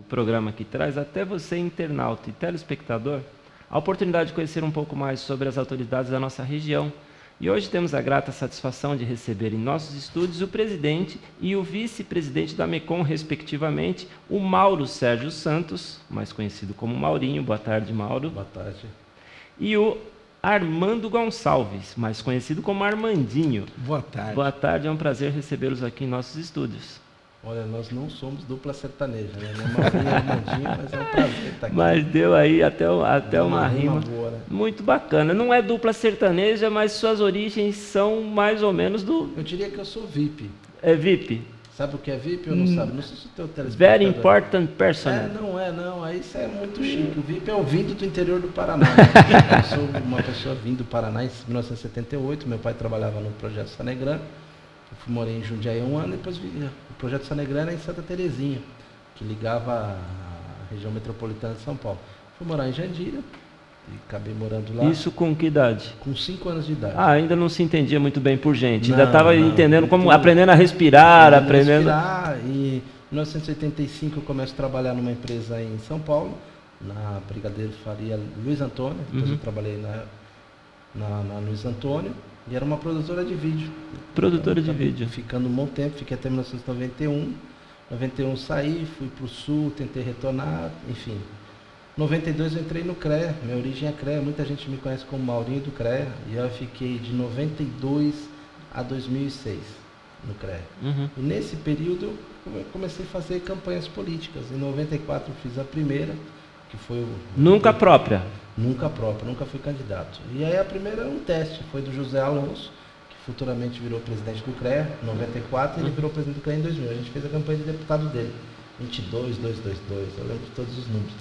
programa aqui traz até você, internauta e telespectador, a oportunidade de conhecer um pouco mais sobre as autoridades da nossa região. E hoje temos a grata satisfação de receber em nossos estúdios o presidente e o vice-presidente da MECOM, respectivamente, o Mauro Sérgio Santos, mais conhecido como Maurinho. Boa tarde, Mauro. Boa tarde. E o Armando Gonçalves, mais conhecido como Armandinho. Boa tarde. Boa tarde, é um prazer recebê-los aqui em nossos estúdios. Olha, nós não somos dupla sertaneja, né? Não é Maurinho e Armandinho, mas é um prazer estar aqui. Mas deu aí até uma rima boa, né? muito bacana. Não é dupla sertaneja, mas suas origens são mais ou menos do... Eu diria que eu sou VIP. É VIP? Sabe o que é VIP ou não sabe? Não sei se o teu telespectador... Very important person. Não. Aí isso é muito chique. O VIP é o vindo do interior do Paraná. Eu sou uma pessoa vindo do Paraná em 1978. Meu pai trabalhava no Projeto Sanegrã. Eu morei em Jundiaí há um ano e depois o Projeto Sanegrã era em Santa Terezinha, que ligava a região metropolitana de São Paulo. Fui morar em Jandira e acabei morando lá. Isso com que idade? Com 5 anos de idade. Ah, ainda não se entendia muito bem por gente. Não, ainda estava entendendo como, aprendendo a respirar, E em 1985 eu começo a trabalhar numa empresa em São Paulo, na Brigadeiro Faria Luiz Antônio. Depois eu trabalhei na Luiz Antônio. E era uma produtora de vídeo. Produtora de vídeo. Ficando um bom tempo, fiquei até 1991. 91 saí, fui para o Sul, tentei retornar, enfim. 92 eu entrei no CREA, minha origem é CREA, muita gente me conhece como Maurinho do CREA. E eu fiquei de 92 a 2006 no CREA. E nesse período eu comecei a fazer campanhas políticas. Em 94 eu fiz a primeira, que foi o... Nunca própria? Nunca própria, nunca fui candidato. E aí a primeira era um teste, foi do José Alonso, que futuramente virou presidente do CREA, em 94, e ele virou presidente do CREA em 2000. A gente fez a campanha de deputado dele, 22222, eu lembro de todos os números.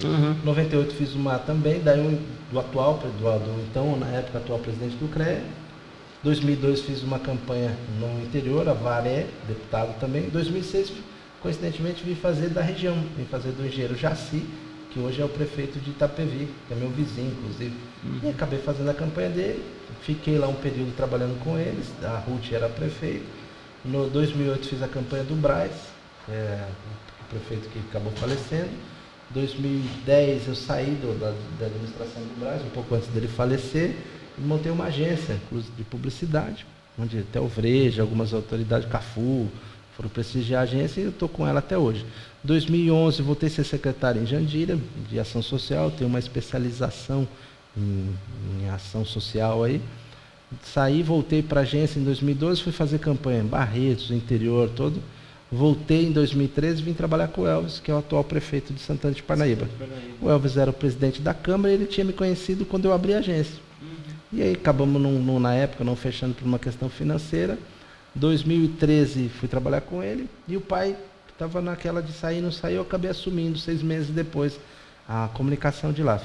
Em 98 fiz uma também, daí do então, na época, atual presidente do CREA. 2002 fiz uma campanha no interior, a Varé, deputado também. Em 2006, coincidentemente, vim fazer da região, vim fazer do engenheiro Jaci, que hoje é o prefeito de Itapevi, que é meu vizinho, inclusive. E acabei fazendo a campanha dele, fiquei lá um período trabalhando com eles, a Ruth era prefeito. No 2008 fiz a campanha do Braz, o prefeito que acabou falecendo. Em 2010 eu saí da administração do Braz, um pouco antes dele falecer, e montei uma agência, inclusive de publicidade, onde até o Vreja, algumas autoridades, Cafu, foram prestigiar a agência e eu estou com ela até hoje. Em 2011 voltei a ser secretário em Jandira, de ação social, tenho uma especialização em ação social aí. Saí, voltei para a agência em 2012, fui fazer campanha em Barretos, no interior todo. Voltei em 2013 e vim trabalhar com o Elvis, que é o atual prefeito de Santana de Parnaíba. O Elvis era o presidente da Câmara e ele tinha me conhecido quando eu abri a agência. E aí acabamos, na época, não fechando por uma questão financeira. 2013 fui trabalhar com ele e o pai estava naquela de sair, não sair, eu acabei assumindo 6 meses depois a comunicação de lá.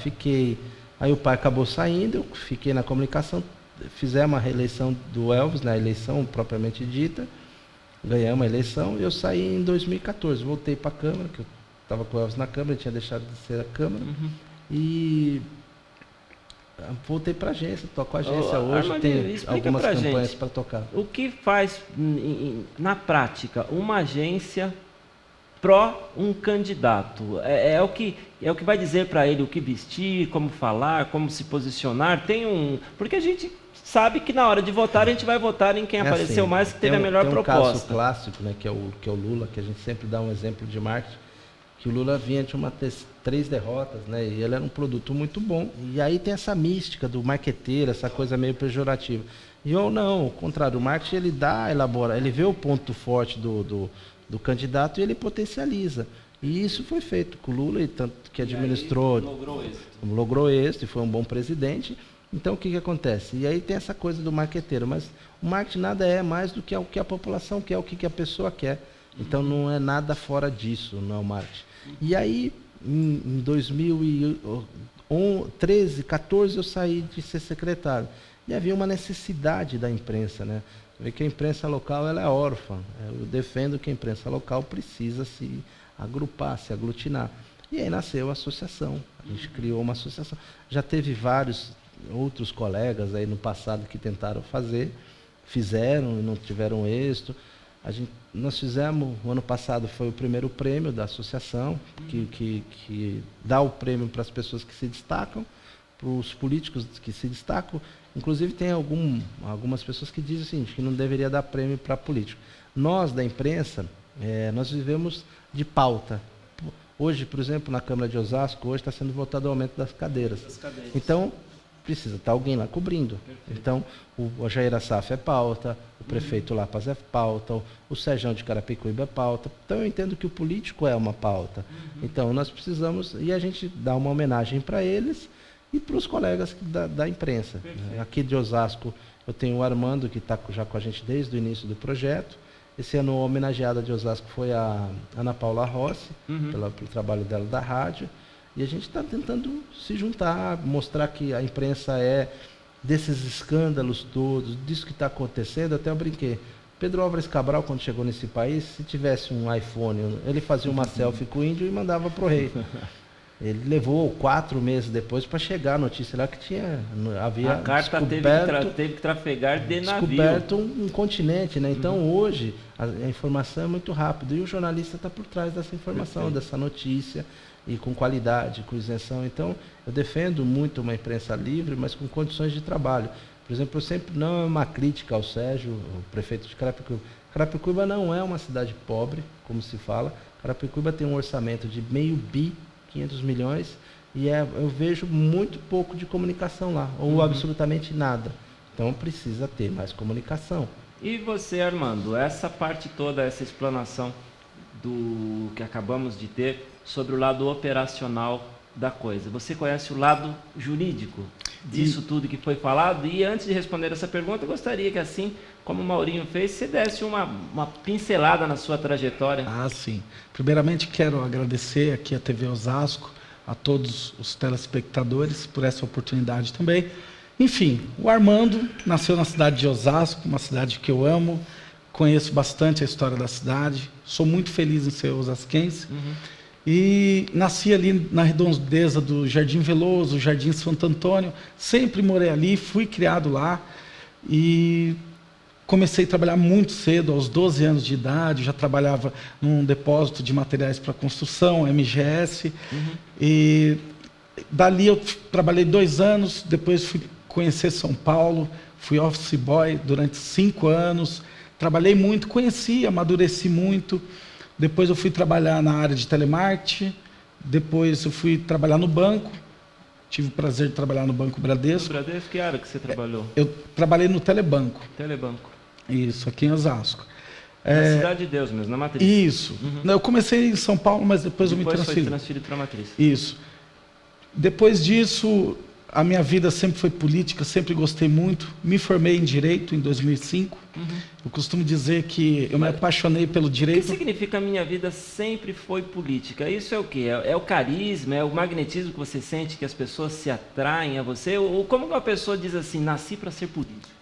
Aí o pai acabou saindo, eu fiquei na comunicação, fizemos a reeleição do Elvis, na eleição propriamente dita, ganhamos a eleição e eu saí em 2014, voltei para a Câmara, que eu estava com o Elvis na Câmara, ele tinha deixado de ser a Câmara, e voltei para a agência, toco a agência hoje, tem algumas campanhas para tocar. O que faz, na prática, uma agência pró um candidato? É o que vai dizer para ele o que vestir, como falar, como se posicionar? Porque a gente sabe que na hora de votar a gente vai votar em quem apareceu mais, que teve a melhor proposta. Tem um caso clássico, né, que é o Lula, que a gente sempre dá um exemplo de marketing, que o Lula vinha de 3 derrotas, né? E ele era um produto muito bom. E aí tem essa mística do marqueteiro, essa coisa meio pejorativa. E eu não, ao contrário, o marketing ele elabora, ele vê o ponto forte do candidato e ele potencializa. E isso foi feito com o Lula, e tanto que administrou, logrou êxito e foi um bom presidente. Então o que acontece? E aí tem essa coisa do marqueteiro, mas o marketing nada é mais do que o que a população quer, o que a pessoa quer. Então não é nada fora disso, não é o marketing. E aí, em 2013, 14, eu saí de ser secretário. E havia uma necessidade da imprensa, né? Você vê que a imprensa local ela é órfã. Eu defendo que a imprensa local precisa se agrupar, se aglutinar. E aí nasceu a associação. A gente criou uma associação. Já teve vários outros colegas aí no passado que tentaram fazer, fizeram e não tiveram êxito. Nós fizemos, o ano passado foi o primeiro prêmio da associação, que dá o prêmio para as pessoas que se destacam, para os políticos que se destacam. Inclusive tem algumas pessoas que dizem o seguinte, que não deveria dar prêmio para político. Nós, da imprensa, nós vivemos de pauta. Hoje, por exemplo, na Câmara de Osasco, hoje está sendo votado o aumento das cadeiras. Então, precisa estar alguém lá cobrindo. Perfeito. Então, o Jair Assaf é pauta, o prefeito Lapas é pauta, o Serjão de Carapicuíba é pauta. Então, eu entendo que o político é uma pauta. Então, nós precisamos, e a gente dá uma homenagem para eles e para os colegas da imprensa. Perfeito. Aqui de Osasco, eu tenho o Armando, que está já com a gente desde o início do projeto. Esse ano, a homenageada de Osasco foi a Ana Paula Rossi, pelo trabalho dela da rádio. E a gente está tentando se juntar, mostrar que a imprensa é desses escândalos todos, disso que está acontecendo. Até eu brinquei. Pedro Álvares Cabral, quando chegou nesse país, se tivesse um iPhone, ele fazia uma selfie com o índio e mandava para o rei. Ele levou 4 meses depois para chegar a notícia lá que havia a carta teve que trafegar de navio. Descoberto um continente, né? Então hoje a informação é muito rápida e o jornalista está por trás dessa informação, dessa notícia, e com qualidade, com isenção. Então eu defendo muito uma imprensa livre, mas com condições de trabalho. Por exemplo, eu sempre, não é uma crítica ao Sérgio, o prefeito de Carapicuíba. Carapicuíba não é uma cidade pobre, como se fala. Carapicuíba tem um orçamento de 500 bi, 500 milhões, e eu vejo muito pouco de comunicação lá, ou absolutamente nada. Então precisa ter mais comunicação. E você, Armando, essa parte toda, essa explanação do que acabamos de ter sobre o lado operacional da coisa, você conhece o lado jurídico disso tudo que foi falado? E antes de responder essa pergunta, eu gostaria que, assim como o Maurinho fez, você desse uma pincelada na sua trajetória. Ah, sim. Primeiramente, quero agradecer aqui à TV Osasco, a todos os telespectadores por essa oportunidade também. Enfim, o Armando nasceu na cidade de Osasco, uma cidade que eu amo, conheço bastante a história da cidade, sou muito feliz em ser osasquense. E nasci ali na redondeza do Jardim Veloso, Jardim Santo Antônio, sempre morei ali, fui criado lá e comecei a trabalhar muito cedo, aos 12 anos de idade, já trabalhava num depósito de materiais para construção, MGS, e dali eu trabalhei 2 anos, depois fui conhecer São Paulo, fui office boy durante 5 anos, trabalhei muito, conheci, amadureci muito. Depois eu fui trabalhar na área de telemarketing, depois eu fui trabalhar no banco, tive o prazer de trabalhar no Banco Bradesco. No Bradesco, que área que você trabalhou? Eu trabalhei no Telebanco. Telebanco. Isso, aqui em Osasco. Na Cidade de Deus mesmo, na Matriz. Isso. Eu comecei em São Paulo, mas depois eu me transferi. Foi transferido para a Matriz. Isso. Depois disso, a minha vida sempre foi política, sempre gostei muito. Me formei em Direito em 2005. Eu costumo dizer que eu me apaixonei pelo direito. O que significa a minha vida sempre foi política? Isso é o quê? É o carisma, é o magnetismo que você sente, que as pessoas se atraem a você? Ou como uma pessoa diz assim, nasci para ser político?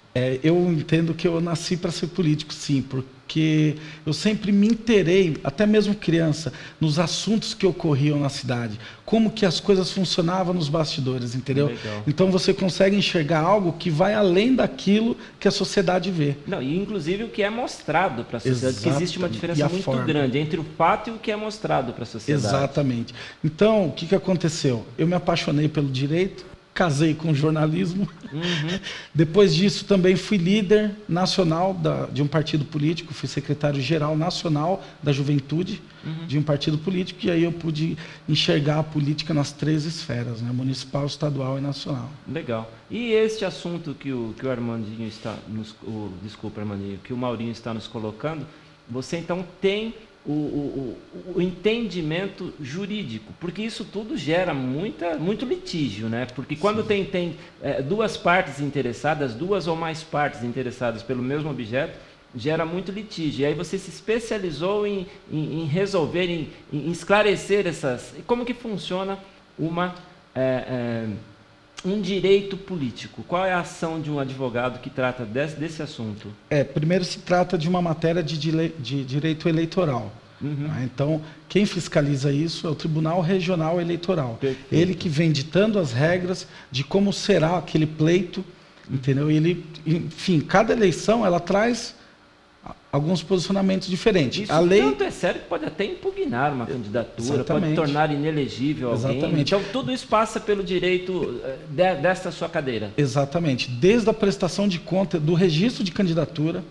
Eu entendo que eu nasci para ser político, sim, porque eu sempre me inteirei, até mesmo criança, nos assuntos que ocorriam na cidade, como que as coisas funcionavam nos bastidores, entendeu? Legal. Então você consegue enxergar algo que vai além daquilo que a sociedade vê. Não, e inclusive o que é mostrado para a sociedade, porque existe uma diferença muito grande entre o fato e o que é mostrado para a sociedade. Exatamente. Então, o que aconteceu? Eu me apaixonei pelo direito, casei com jornalismo. Depois disso, também fui líder nacional de um partido político, fui secretário-geral nacional da juventude de um partido político, e aí eu pude enxergar a política nas 3 esferas, né? Municipal, estadual e nacional. Legal. E este assunto que o Armandinho está desculpa, Armandinho, que o Maurinho está nos colocando, você então tem o entendimento jurídico, porque isso tudo gera muito litígio, né? Porque quando tem 2 partes interessadas, 2 ou mais partes interessadas pelo mesmo objeto, gera muito litígio. E aí você se especializou em resolver, em esclarecer essas... Como que funciona um direito político? Qual é a ação de um advogado que trata desse assunto? Primeiro se trata de uma matéria de direito eleitoral. Então, quem fiscaliza isso é o Tribunal Regional Eleitoral. Perfeito. Ele que vem ditando as regras de como será aquele pleito, entendeu? Ele, enfim, cada eleição ela traz alguns posicionamentos diferentes. Isso A lei... tanto é sério que pode até impugnar uma candidatura, Exatamente. pode tornar inelegível alguém. Exatamente. Então, tudo isso passa pelo direito desta sua cadeira. Exatamente. Desde a prestação de conta do registro de candidatura,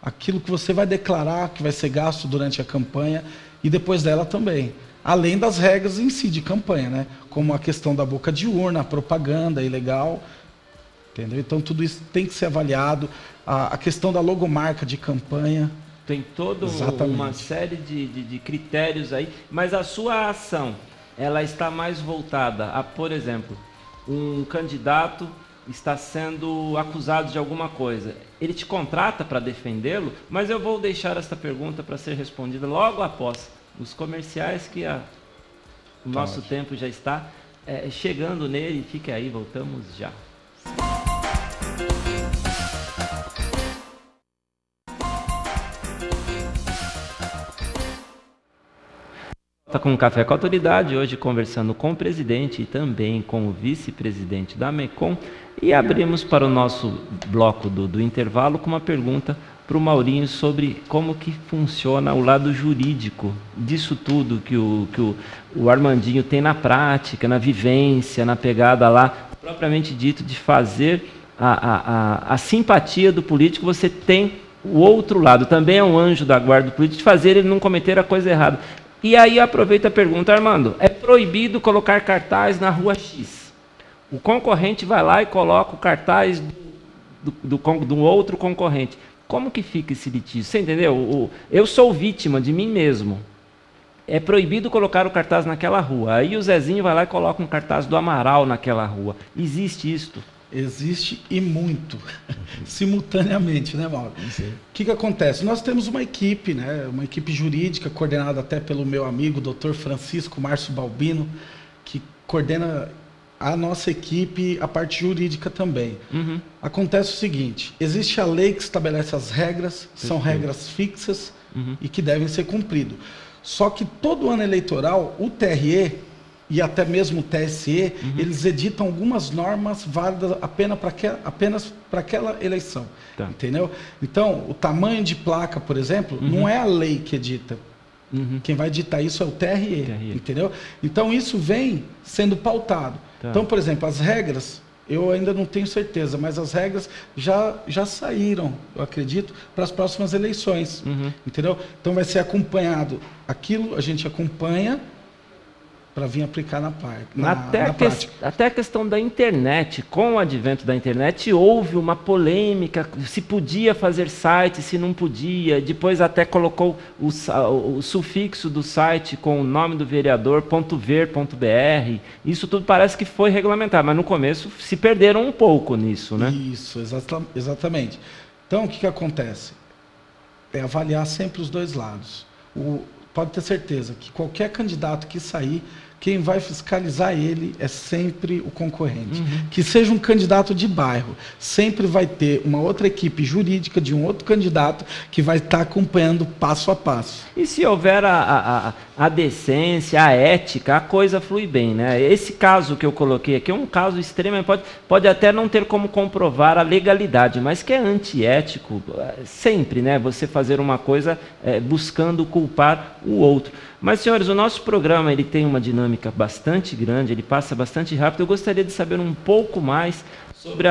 aquilo que você vai declarar que vai ser gasto durante a campanha e depois dela também. Além das regras em si de campanha, né? Como a questão da boca de urna, a propaganda ilegal, entendeu? Então tudo isso tem que ser avaliado. A questão da logomarca de campanha. Tem toda uma série de critérios aí, mas a sua ação, ela está mais voltada a, por exemplo, um candidato está sendo acusado de alguma coisa. Ele te contrata para defendê-lo, mas eu vou deixar essa pergunta para ser respondida logo após os comerciais, que o nosso tempo já está chegando nele. Fique aí, voltamos já. Está com um Café com a Autoridade, hoje conversando com o presidente e também com o vice-presidente da AMECOM, e abrimos para o nosso bloco do intervalo com uma pergunta para o Maurinho sobre como que funciona o lado jurídico disso tudo que o Armandinho tem na prática, na vivência, na pegada lá, propriamente dito, de fazer a simpatia do político. Você tem o outro lado, também é um anjo da guarda do político, de fazer ele não cometer a coisa errada. E aí aproveita a pergunta, Armando, é proibido colocar cartaz na rua X. O concorrente vai lá e coloca o cartaz do outro concorrente. Como que fica esse litígio? Você entendeu? Eu sou vítima de mim mesmo. É proibido colocar o cartaz naquela rua. Aí o Zezinho vai lá e coloca um cartaz do Amaral naquela rua. Existe isto? Existe, e muito, simultaneamente, né, Mauro? O que acontece? Nós temos uma equipe, né, uma equipe jurídica, coordenada até pelo meu amigo, Dr. Francisco Márcio Balbino, que coordena a nossa equipe, a parte jurídica também. Uhum. Acontece o seguinte, existe a lei que estabelece as regras, são regras fixas e que devem ser cumpridas. Só que todo ano eleitoral, o TRE e até mesmo o TSE, eles editam algumas normas válidas apenas para aquela eleição. Tá. Entendeu? Então, o tamanho de placa, por exemplo, não é a lei que edita. Quem vai editar isso é o TRE. Entendeu? Então, isso vem sendo pautado. Tá. Então, por exemplo, as regras, eu ainda não tenho certeza, mas as regras já saíram, eu acredito, para as próximas eleições. Entendeu? Então, vai ser acompanhado. Aquilo a gente acompanha para vir aplicar na prática. Até a questão da internet, com o advento da internet, houve uma polêmica, se podia fazer site, se não podia, depois até colocou o sufixo do site com o nome do vereador, .ver.br, isso tudo parece que foi regulamentado, mas no começo se perderam um pouco nisso, né? Isso, exatamente. Então, o que acontece? É avaliar sempre os dois lados. Pode ter certeza que qualquer candidato que sair, quem vai fiscalizar ele é sempre o concorrente. Que seja um candidato de bairro, sempre vai ter uma outra equipe jurídica de um outro candidato que vai estar acompanhando passo a passo. E se houver a decência, a ética, a coisa flui bem, né? Esse caso que eu coloquei aqui é um caso extremo, pode até não ter como comprovar a legalidade, mas que é antiético sempre, né? Você fazer uma coisa buscando culpar o outro. Mas, senhores, o nosso programa ele tem uma dinâmica bastante grande, ele passa bastante rápido. Eu gostaria de saber um pouco mais sobre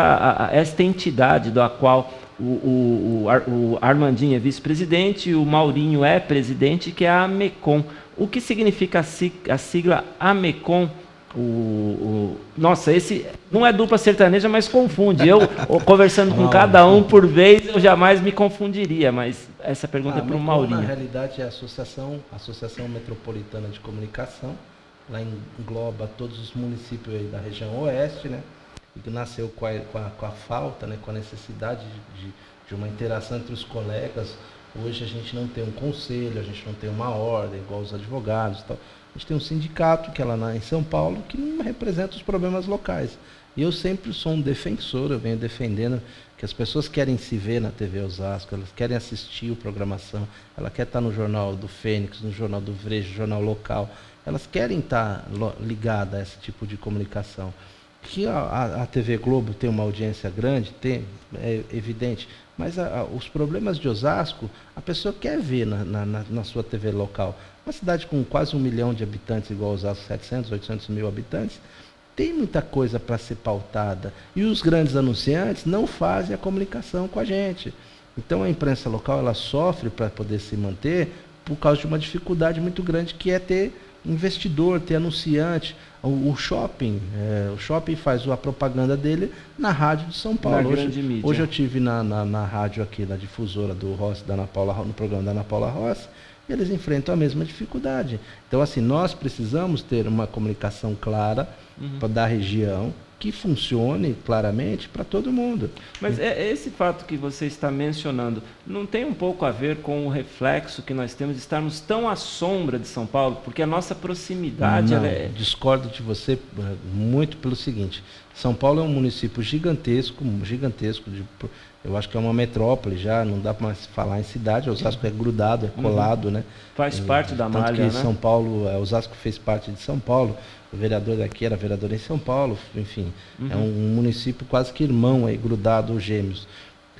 esta entidade da qual o Armandinho é vice-presidente e o Maurinho é presidente, que é a AMECOM. O que significa a sigla AMECOM? Nossa, esse não é dupla sertaneja, mas confunde. Eu, conversando com cada um por vez, eu jamais me confundiria, mas essa pergunta é para o Maurinho. Na realidade é a Associação Metropolitana de Comunicação, lá engloba todos os municípios aí da região oeste, né? E que nasceu com a falta, né? Com a necessidade de uma interação entre os colegas. Hoje a gente não tem um conselho, a gente não tem uma ordem, igual os advogados e tal. A gente tem um sindicato, que é lá em São Paulo, que não representa os problemas locais. E eu sempre sou um defensor, eu venho defendendo que as pessoas querem se ver na TV Osasco, elas querem assistir a programação, ela quer estar no Jornal do Fênix, no Jornal do Brejo, no Jornal Local. Elas querem estar ligadas a esse tipo de comunicação. Que a TV Globo tem uma audiência grande, é evidente, Mas os problemas de Osasco, a pessoa quer ver na sua TV local. Uma cidade com quase 1 milhão de habitantes, igual Osasco, 700, 800 mil habitantes, tem muita coisa para ser pautada. E os grandes anunciantes não fazem a comunicação com a gente. Então a imprensa local ela sofre para poder se manter por causa de uma dificuldade muito grande que é ter investidor, ter anunciante. O shopping faz a propaganda dele na rádio de São Paulo. Hoje eu tive na rádio aqui, na difusora do Rossi, da Ana Paula, no programa da Ana Paula Rossi, e eles enfrentam a mesma dificuldade. Então, assim, nós precisamos ter uma comunicação clara da região, que funcione claramente para todo mundo. Mas esse fato que você está mencionando não tem um pouco a ver com o reflexo que nós temos de estarmos tão à sombra de São Paulo? Porque a nossa proximidade... Não, discordo de você muito pelo seguinte. São Paulo é um município gigantesco, eu acho que é uma metrópole já, não dá para mais falar em cidade. Osasco é grudado, é colado, né? Faz parte da malha, tanto que né? São Paulo, Osasco fez parte de São Paulo. O vereador daqui era vereador em São Paulo, enfim, é um município quase que irmão aí, grudado, gêmeos.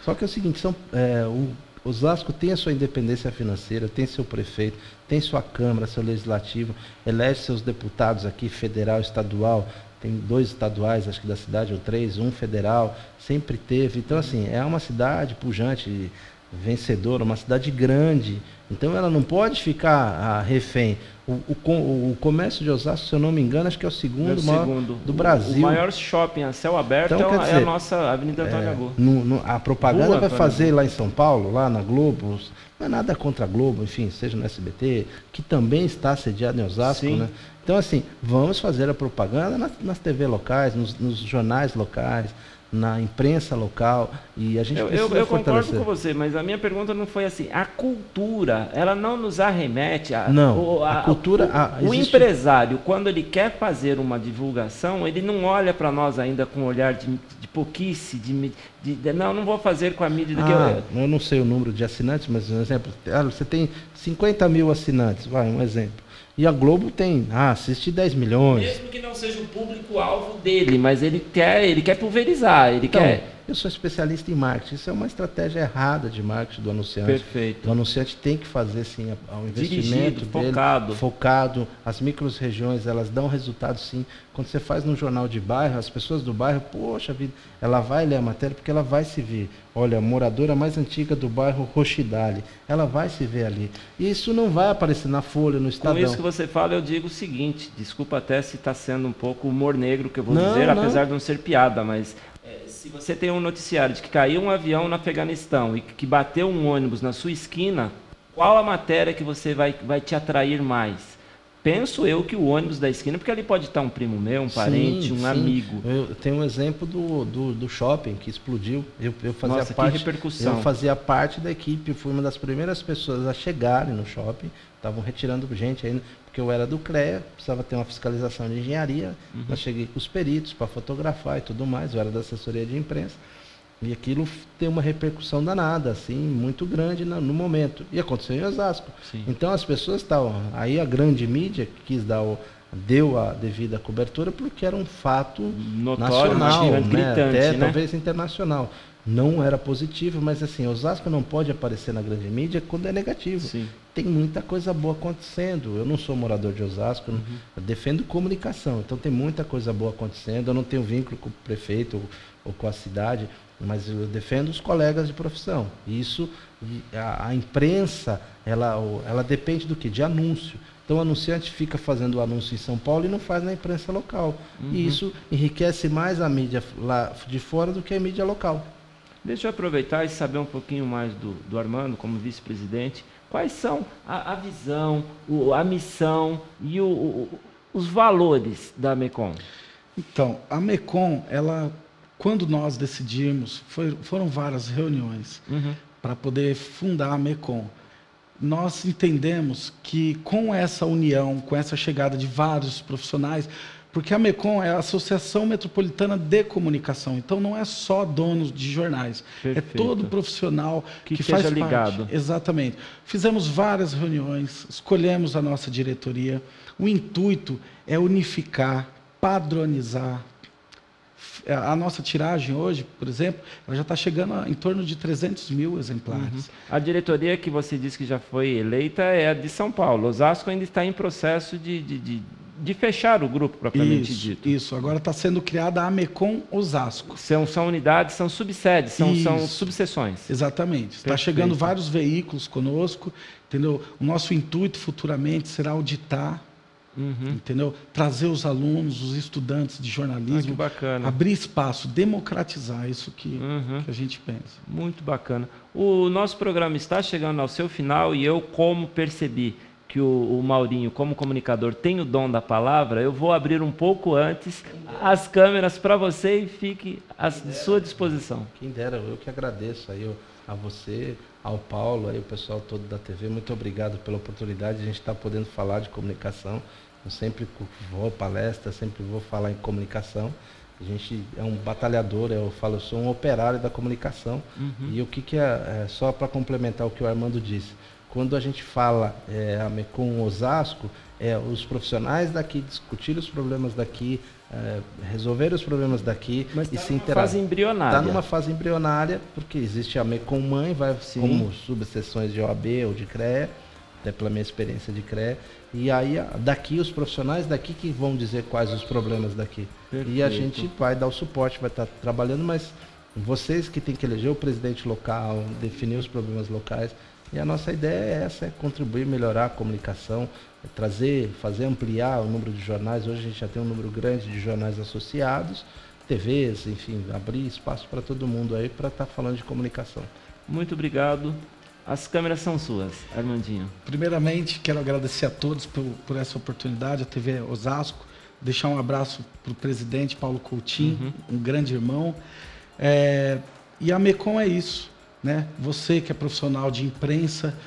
Só que é o seguinte, o Osasco tem a sua independência financeira, tem seu prefeito, tem sua Câmara, seu Legislativo, elege seus deputados aqui, federal, estadual, tem 2 estaduais, acho que da cidade, ou 3, um federal, sempre teve. Então, assim, é uma cidade pujante, vencedora, uma cidade grande. Então, ela não pode ficar refém. O comércio de Osasco, se eu não me engano, acho que é o segundo maior do Brasil. O maior shopping a céu aberto então, é a nossa Avenida Antônio Gago. A propaganda vai fazer lá em São Paulo, lá na Globo, não é nada contra a Globo, enfim, seja no SBT, que também está sediado em Osasco, né? Então, assim, vamos fazer a propaganda nas TV locais, nos jornais locais, na imprensa local, e a gente precisa eu concordo com você, mas a minha pergunta não foi assim. A cultura, ela não nos arremete a... Não, a cultura... O empresário, quando ele quer fazer uma divulgação, ele não olha para nós ainda com um olhar de pouquice, não vou fazer com a mídia... Eu não sei o número de assinantes, mas um exemplo, você tem 50 mil assinantes, um exemplo. E a Globo tem, assiste 10 milhões. Mesmo que não seja o público-alvo dele, mas ele quer pulverizar, Eu sou especialista em marketing, isso é uma estratégia errada de marketing do anunciante. Perfeito. O anunciante tem que fazer, sim, o investimento dele, focado. As micro-regiões, elas dão resultado, sim. Quando você faz no jornal de bairro, as pessoas do bairro, poxa vida, ela vai ler a matéria porque ela vai se ver. Olha, a moradora mais antiga do bairro Rochidale, ela vai se ver ali. E isso não vai aparecer na Folha, no Estadão. Com isso que você fala, eu digo o seguinte, desculpa até se está sendo um pouco humor negro que eu vou dizer, apesar de não ser piada, mas se você tem um noticiário de que caiu um avião no Afeganistão e que bateu um ônibus na sua esquina, qual a matéria que você vai te atrair mais? Penso eu que o ônibus da esquina, porque ali pode estar um primo meu, um parente, amigo. Eu tenho um exemplo do shopping que explodiu. Eu fazia que repercussão. Eu fazia parte da equipe, eu fui uma das primeiras pessoas a chegarem no shopping. Estavam retirando gente ainda, porque eu era do CREA, precisava ter uma fiscalização de engenharia. Eu cheguei com os peritos para fotografar e tudo mais, eu era da assessoria de imprensa. E aquilo tem uma repercussão danada, assim, muito grande no momento. E aconteceu em Osasco. Sim. Então as pessoas estavam... Aí a grande mídia deu a devida cobertura porque era um fato notório, nacional, gritante, talvez internacional. Não era positivo, mas assim, Osasco não pode aparecer na grande mídia quando é negativo. Sim. Tem muita coisa boa acontecendo. Eu não sou morador de Osasco, eu defendo comunicação. Então tem muita coisa boa acontecendo. Eu não tenho vínculo com o prefeito ou com a cidade, mas eu defendo os colegas de profissão. Isso, a imprensa, ela depende do quê? De anúncio. Então o anunciante fica fazendo o anúncio em São Paulo e não faz na imprensa local. E isso enriquece mais a mídia lá de fora do que a mídia local. Deixa eu aproveitar e saber um pouquinho mais do Armando, como vice-presidente. Quais são a visão, a missão e os valores da MECOM? Então, a MECOM, quando nós decidimos, foram várias reuniões para poder fundar a MECOM. Nós entendemos que com essa união, com essa chegada de vários profissionais, porque a MECOM é a Associação Metropolitana de Comunicação, então não é só donos de jornais, Perfeito. É todo profissional que faz ligado. Parte. Exatamente. Fizemos várias reuniões, escolhemos a nossa diretoria. O intuito é unificar, padronizar, A nossa tiragem hoje, por exemplo, ela já está chegando em torno de 300 mil exemplares. A diretoria que você disse que já foi eleita é a de São Paulo. Osasco ainda está em processo de fechar o grupo, propriamente dito. Isso, agora está sendo criada a AMECOM Osasco. São unidades, são subsedes, são subseções. Exatamente. Está chegando vários veículos conosco, entendeu? O nosso intuito futuramente será auditar, entendeu? Trazer os alunos, os estudantes de jornalismo, que bacana. Abrir espaço, democratizar, isso que a gente pensa. Muito bacana. O nosso programa está chegando ao seu final e eu, como percebi que o Maurinho, como comunicador, tem o dom da palavra, eu vou abrir um pouco antes as câmeras para você e fique à sua disposição. Quem dera, eu que agradeço aí a você, ao Paulo, aí o pessoal todo da TV, muito obrigado pela oportunidade de a gente estar podendo falar de comunicação. Eu sempre vou à palestra, sempre vou falar em comunicação. A gente é um batalhador, eu falo, eu sou um operário da comunicação. E o que é só para complementar o que o Armando disse, quando a gente fala com o Osasco, os profissionais daqui discutir os problemas daqui, resolver os problemas daqui. Mas e se interagir. Fase embrionária. Está numa fase embrionária, porque existe a MECOM Mãe, vai como subseções de OAB ou de CREA, até pela minha experiência de CREA, e aí daqui os profissionais daqui que vão dizer quais os problemas daqui. Perfeito. E a gente vai dar o suporte, vai estar trabalhando, mas vocês que têm que eleger o presidente local, definir os problemas locais. E a nossa ideia é essa, contribuir, melhorar a comunicação, fazer ampliar o número de jornais. Hoje a gente já tem um número grande de jornais associados, TVs, enfim, abrir espaço para todo mundo aí para estar falando de comunicação. Muito obrigado. As câmeras são suas, Armandinho. Primeiramente, quero agradecer a todos por essa oportunidade, a TV Osasco, deixar um abraço para o presidente Paulo Coutinho, um grande irmão. E a MECOM é isso. Né? Você que é profissional de imprensa,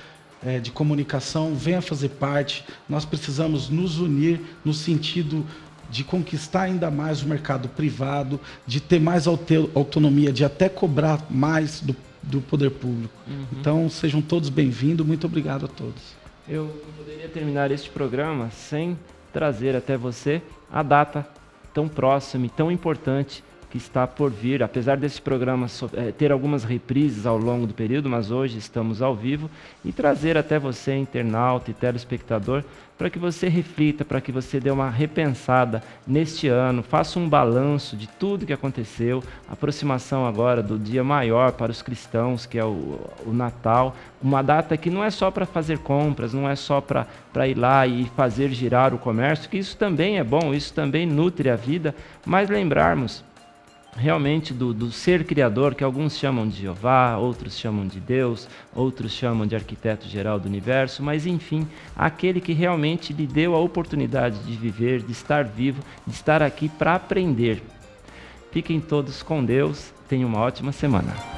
de comunicação, venha fazer parte. Nós precisamos nos unir no sentido de conquistar ainda mais o mercado privado, de ter mais autonomia, de até cobrar mais do poder público. Então, sejam todos bem-vindos. Muito obrigado a todos. Eu não poderia terminar este programa sem trazer até você a data tão próxima e tão importante que está por vir, apesar desse programa ter algumas reprises ao longo do período, mas hoje estamos ao vivo, e trazer até você, internauta e telespectador, para que você reflita, para que você dê uma repensada neste ano, faça um balanço de tudo que aconteceu, aproximação agora do dia maior para os cristãos, que é o Natal, uma data que não é só para fazer compras, não é só para ir lá e fazer girar o comércio, que isso também é bom, isso também nutre a vida, mas lembrarmos realmente do ser criador, que alguns chamam de Jeová, outros chamam de Deus, outros chamam de arquiteto geral do universo, mas enfim, aquele que realmente lhe deu a oportunidade de viver, de estar vivo, de estar aqui para aprender. Fiquem todos com Deus, tenham uma ótima semana.